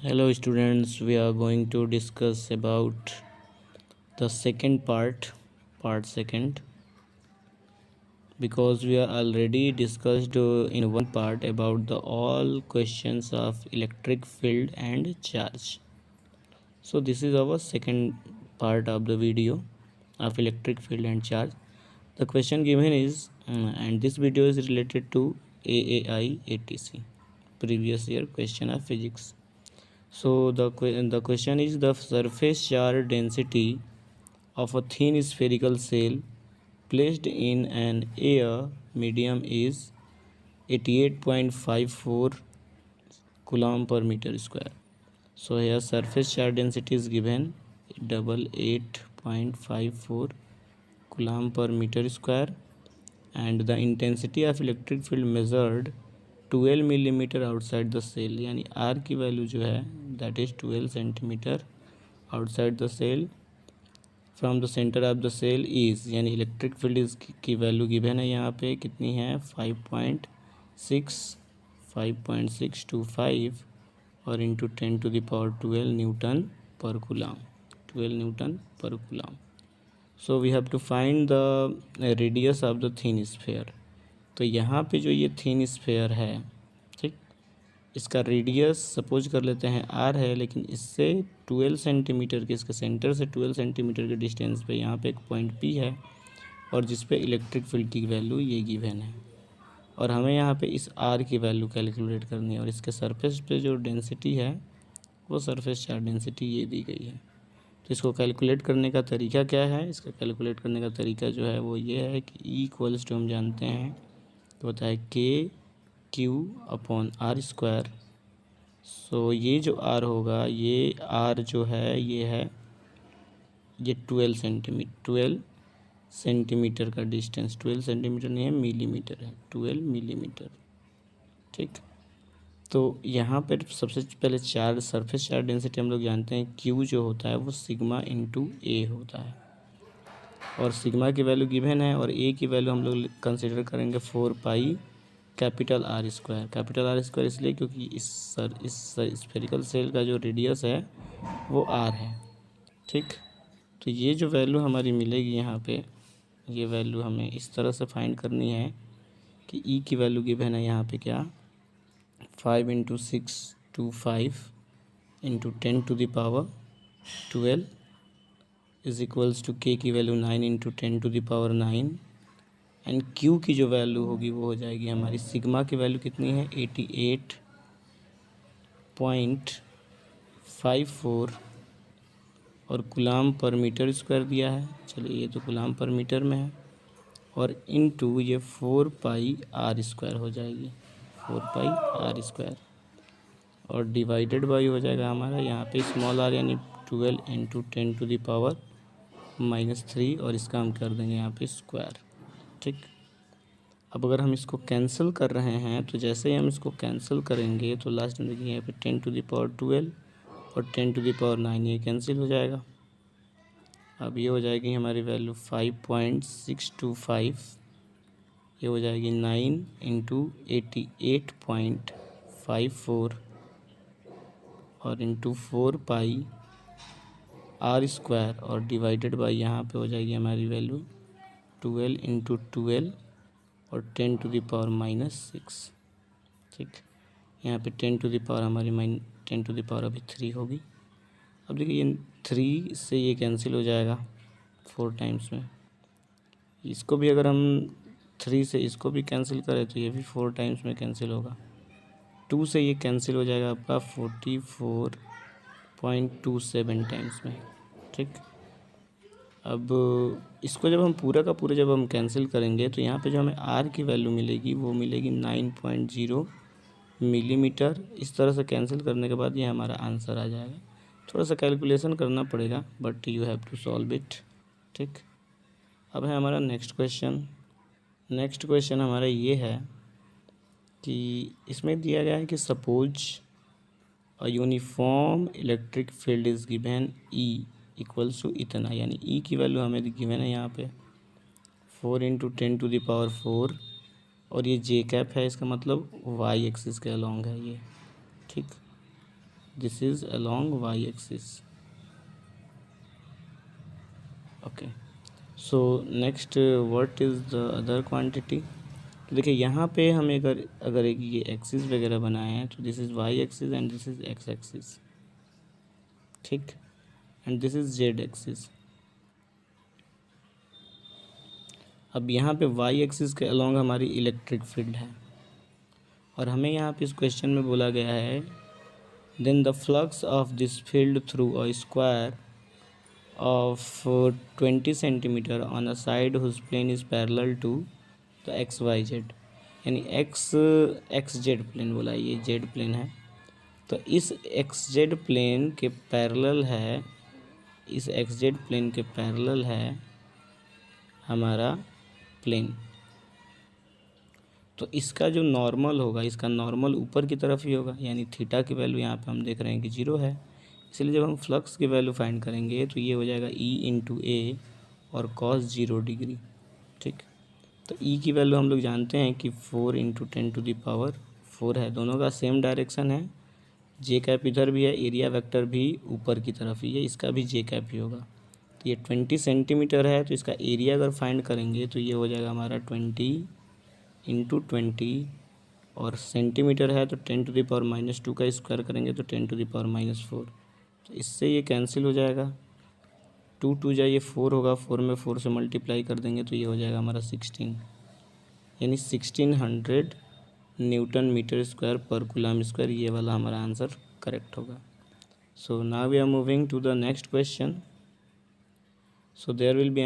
Hello students, we are going to discuss about the second part second, because we are already discussed in one part about the all questions of electric field and charge. So this is our second part of the video of electric field and charge. The question given is and this video is related to AAI ATC, previous year question of physics. So the question is, the surface charge density of a thin spherical cell placed in an air medium is 88.54 coulomb per meter square. So here surface charge density is given 88.54 coulomb per meter square, and the intensity of electric field measured 12 millimetre outside the cell, यानी R की value जो है that is 12 centimetre outside the cell from the centre of the cell is, यानी electric field is की value given है यहाँ पे कितनी है 5.625 और इंटू 10⁻12 न्यूटन पर कूलम, 12 न्यूटन पर coulomb. So we have to find the radius of the thin sphere. तो यहाँ पे जो ये थिन स्फेयर है, ठीक, इसका रेडियस सपोज कर लेते हैं आर है, लेकिन इससे 12 सेंटीमीटर के, इसके सेंटर से 12 सेंटीमीटर के डिस्टेंस पे यहाँ पे एक पॉइंट पी है और जिस पे इलेक्ट्रिक फील्ड की वैल्यू ये गिवन है, और हमें यहाँ पे इस आर की वैल्यू कैलकुलेट करनी है, और इसके सरफेस पे जो डेंसिटी है वो सरफेस चार्ज डेंसिटी ये दी गई है. तो इसको कैलकुलेट करने का तरीका क्या है? इसका कैलकुलेट करने का तरीका जो है वो ये है कि ई इक्वल्स टू हम जानते हैं तो होता है KQ/R². सो ये जो R होगा, ये R जो है ये 12 सेंटीमीटर का डिस्टेंस, 12 सेंटीमीटर नहीं है, मिलीमीटर है, 12 मिलीमीटर. ठीक, तो यहाँ पर सबसे पहले चार्ज, सरफेस चार्ज डेंसिटी हम लोग जानते हैं Q जो होता है वो सिग्मा इंटू A होता है, और सिग्मा की वैल्यू गिवन है और A की वैल्यू हम लोग कंसिडर करेंगे 4 pi capital R square. Capital R square इसलिए क्योंकि इस स्फेरिकल सेल का जो रेडियस है वो R है. ठीक, तो ये जो वैल्यू हमारी मिलेगी यहाँ पे, ये वैल्यू हमें इस तरह से फाइंड करनी है कि E की वैल्यू गिवन है यहाँ पे क्या 5 × 625 × 10⁻12 इज इक्वल्स टू K की वैल्यू 9 × 10⁻9, एंड Q की जो वैल्यू होगी वो हो जाएगी हमारी, सिग्मा की वैल्यू कितनी है 88.54 और कूलम पर मीटर स्क्वायर दिया है, चलिए ये तो कूलम पर मीटर में है, और इनटू ये 4 पाई R² हो जाएगी, 4 पाई R², और डिवाइडेड बाई हो जाएगा हमारा यहाँ पे स्मॉल r यानी 12 × 10⁻³ और इसका हम कर देंगे यहाँ पे स्क्वायर. ठीक, अब अगर हम इसको कैंसिल कर रहे हैं तो जैसे ही हम इसको कैंसिल करेंगे तो लास्ट में देखिए यहाँ पे 10⁻12 और 10⁻9 ये कैंसिल हो जाएगा. अब ये हो जाएगी हमारी वैल्यू 5.625, ये हो जाएगी 9 × 88.54 और इंटू 4 पाई R² और डिवाइडेड बाई यहाँ पे हो जाएगी हमारी वैल्यू 12 × 12 और 10⁻⁻6. ठीक, यहाँ पे 10 हमारी 10 अभी 3 होगी. अब देखिए ये 3 से ये कैंसिल हो जाएगा 4 टाइम्स में, इसको भी अगर हम 3 से इसको भी कैंसिल करें तो ये भी 4 टाइम्स में कैंसिल होगा. 2 से ये कैंसिल हो जाएगा आपका 44.27 टाइम्स में. ठीक, अब इसको जब हम पूरा का पूरा जब हम कैंसिल करेंगे तो यहाँ पे जो हमें R की वैल्यू मिलेगी वो मिलेगी 9.0 मिलीमीटर. इस तरह से कैंसिल करने के बाद ये हमारा आंसर आ जाएगा. थोड़ा सा कैलकुलेशन करना पड़ेगा but you have to solve it. ठीक, अब है हमारा नेक्स्ट क्वेश्चन. नेक्स्ट क्वेश्चन हमारा ये है कि इसमें दिया गया है कि suppose a uniform electric field is given E equals to इतना, यानी E की वैल्यू हमें गिवन है यहाँ पे 4 × 10⁻4 और ये J कैप है, इसका मतलब Y एक्सिस के अलॉन्ग है ये. ठीक, this is along y axis. Okay, so next what is the other quantity? तो देखिए यहाँ पे हमें अगर एक ये एक्सिस वगैरह बनाए हैं तो this is Y axis and this is X axis, ठीक, and this is Z axis. अब यहाँ पे वाई एक्सिस के अलोंग हमारी इलेक्ट्रिक फील्ड है और हमें यहाँ पे इस क्वेश्चन में बोला गया है then the flux of this field through a square of 20 centimetre on a side whose plane is parallel to the X Y Z, यानी एक्स जेड प्लेन बोला, ये जेड प्लेन है. तो इस एक्स जेड प्लेन के parallel है, इस X Z plane के पैरेलल है हमारा प्लेन. तो इसका जो नॉर्मल होगा, इसका नॉर्मल ऊपर की तरफ ही होगा, यानी थीटा की वैल्यू यहाँ पे हम देख रहे हैं कि 0 है. इसलिए जब हम फ्लक्स की वैल्यू फाइंड करेंगे तो ये हो जाएगा ई इंटू ए और कॉस 0 डिग्री, ठीक. तो ई की वैल्यू हम लोग जानते हैं कि 4 इंटू 10⁴ है, दोनों का सेम डायरेक्शन है. जे कैप इधर भी है, एरिया वेक्टर भी ऊपर की तरफ ही है, इसका भी जे कैप ही होगा. तो ये 20 सेंटीमीटर है, तो इसका एरिया अगर फाइंड करेंगे तो ये हो जाएगा हमारा 20 इंटू 20, और सेंटीमीटर है तो 10⁻² का स्क्वायर करेंगे तो 10⁻⁴. तो इससे ये कैंसिल हो जाएगा, 2 2 जा ये 4 होगा, 4 में 4 से मल्टीप्लाई कर देंगे तो ये हो जाएगा हमारा 16, यानी 1600 न्यूटन मीटर स्क्वायर पर कूलम स्क्वायर. ये वाला हमारा आंसर करेक्ट होगा. So now we are moving to the next question. So there will B